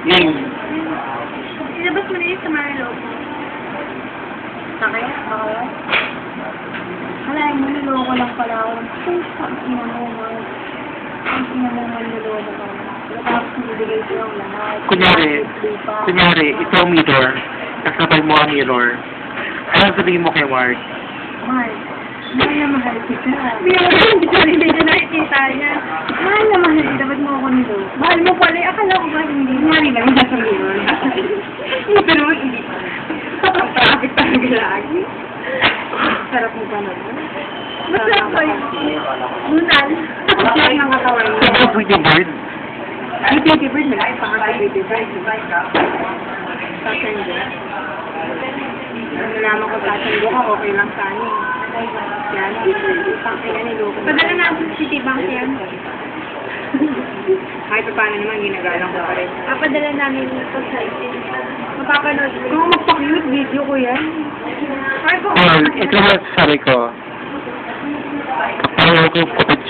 Game. Ilabas mo na yun sa mga loob mo. Sakit? Baka? Kalahin mo, niloko lang pala ako. Ang ina mo, Mark. Ang ina mo, manluloko ka. Tapos nilibigay ko yung lahat. Kunyari, ito ang mirror. Kasabay mo ang mirror. Ano sabihin mo kay Mark? Mark, mahal na mahal kita. Hindi ko rin dito nakikita niya. Mahal na mahal kita. Ba't mo ako nilo? Mahal mo pala. Akala ko ba hindi? Mahal lang yung nasa mirror. Ito naman hindi. Ang traffic talaga lagi. Sarap mo pa naman. Masarap ko yun. Nunal. Masarap ng katawan mo. Ano ang pretty bird? Ay, baby bird. Malaki pa nga baby bird. Sasendo. Nalaman ko sasendo ka, okay lang sana. Yan. Pangkaya ni Loko. Padala natin si Citibank yan. Kahit pa paano naman, ginagalang ko pa rin. Padala namin ito sa itin. Mapapanood mo. Kung magpa-cute video ko yan. Ito ang sabi ko. Kapag ako kapag